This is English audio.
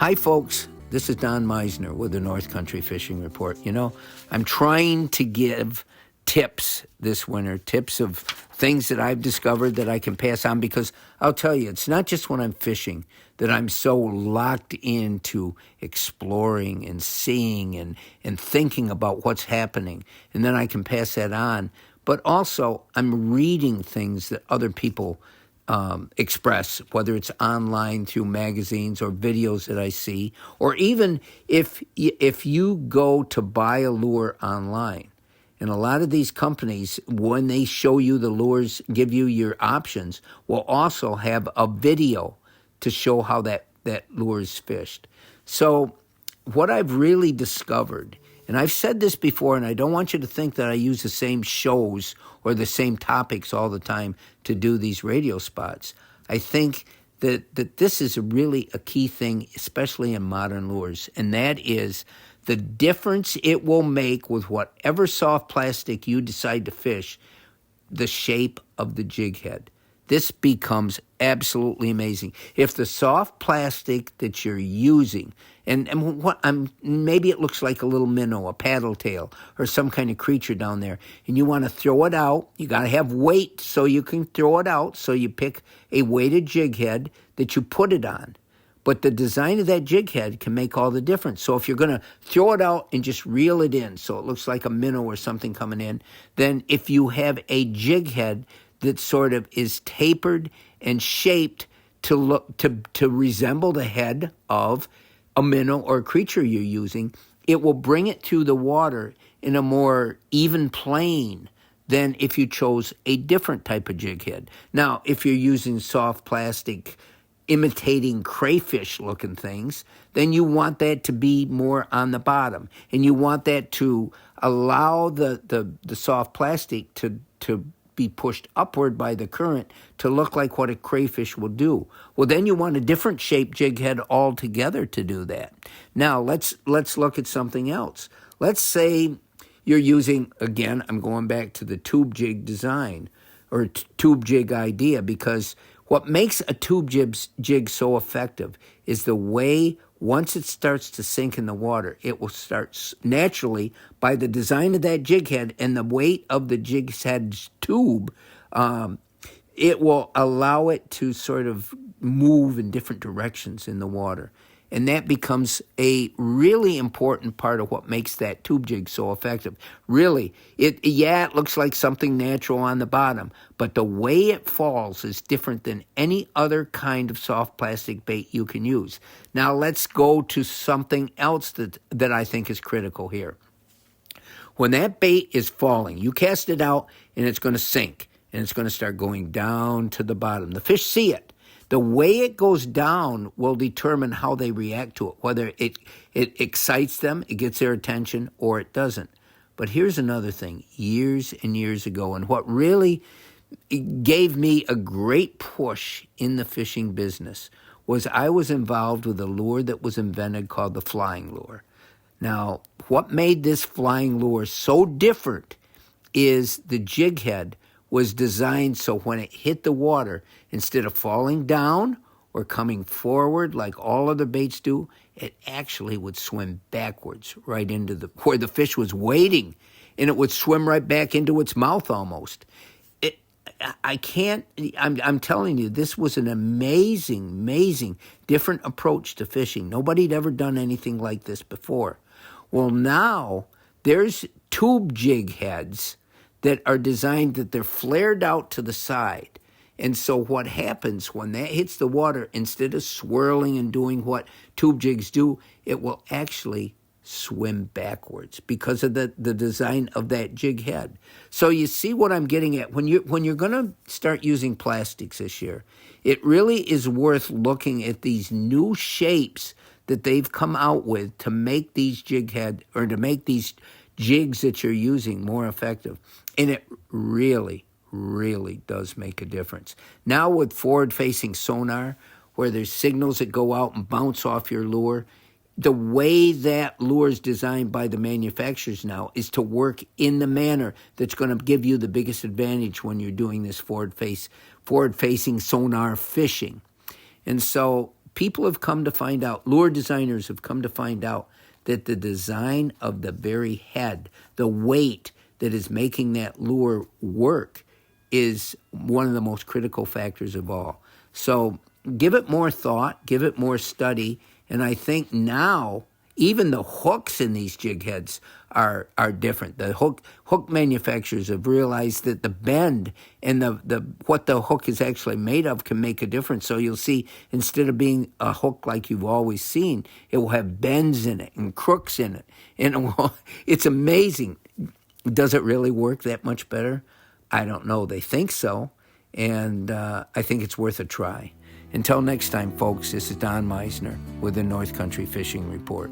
Hi, folks. This is Don Meissner with the North Country Fishing Report. You know, I'm trying to give tips this winter, tips of things that I've discovered that I can pass on, because I'll tell you, it's not just when I'm fishing that I'm so locked into exploring and seeing and thinking about what's happening, and then I can pass that on. But also, I'm reading things that other people express, whether it's online through magazines or videos that I see, or even if you go to buy a lure online. And a lot of these companies, when they show you the lures, give you your options, will also have a video to show how that lure is fished. So what I've really discovered, and I've said this before, and I don't want you to think that I use the same shows or the same topics all the time to do these radio spots. I think that this is really a key thing, especially in modern lures, and that is the difference it will make with whatever soft plastic you decide to fish, the shape of the jig head. This becomes absolutely amazing. If the soft plastic that you're using, and what maybe it looks like a little minnow, a paddle tail, or some kind of creature down there, and you want to throw it out, you got to have weight so you can throw it out. So you pick a weighted jig head that you put it on. But the design of that jig head can make all the difference. So if you're going to throw it out and just reel it in so it looks like a minnow or something coming in, then if you have a jig head that sort of is tapered and shaped to look to resemble the head of a minnow or a creature you're using, it will bring it through the water in a more even plane than if you chose a different type of jig head. Now, if you're using soft plastic imitating crayfish looking things, then you want that to be more on the bottom, and you want that to allow the soft plastic to be pushed upward by the current to look like what a crayfish will do. Well, then you want a different shaped jig head altogether to do that. Now, let's look at something else. Let's say you're using, again, I'm going back to the tube jig design or tube jig idea, because what makes a tube jig so effective is the way, once it starts to sink in the water, it will start naturally by the design of that jig head and the weight of the jig head's tube. It will allow it to sort of move in different directions in the water. And that becomes a really important part of what makes that tube jig so effective. Really, it looks like something natural on the bottom, but the way it falls is different than any other kind of soft plastic bait you can use. Now let's go to something else that I think is critical here. When that bait is falling, you cast it out and it's going to sink, and it's going to start going down to the bottom. The fish see it. The way it goes down will determine how they react to it, whether it excites them, it gets their attention, or it doesn't. But here's another thing, years and years ago, and what really gave me a great push in the fishing business was I was involved with a lure that was invented called the flying lure. Now, what made this flying lure so different is the jig head was designed so when it hit the water, instead of falling down or coming forward like all other baits do, it actually would swim backwards right into where the fish was waiting, and it would swim right back into its mouth almost. I'm telling you, this was an amazing, different approach to fishing. Nobody'd ever done anything like this before. Well, now there's tube jig heads that are designed that they're flared out to the side. And so what happens when that hits the water, instead of swirling and doing what tube jigs do, it will actually swim backwards because of the design of that jig head. So you see what I'm getting at. When you're going to start using plastics this year, it really is worth looking at these new shapes that they've come out with to make these jig head, or to make these jigs that you're using more effective. And it really does make a difference. Now with forward-facing sonar, where there's signals that go out and bounce off your lure, the way that lure is designed by the manufacturers now is to work in the manner that's going to give you the biggest advantage when you're doing this forward-facing sonar fishing. And so people have come to find out, lure designers have come to find out that the design of the very head, the weight that is making that lure work, is one of the most critical factors of all. So give it more thought, give it more study, and I think now even the hooks in these jig heads are different. The hook manufacturers have realized that the bend and the what the hook is actually made of can make a difference. So you'll see, instead of being a hook like you've always seen, it will have bends in it and crooks in it. And it's amazing. Does it really work that much better? I don't know. They think so, and I think it's worth a try. Until next time, folks, this is Don Meissner with the North Country Fishing Report.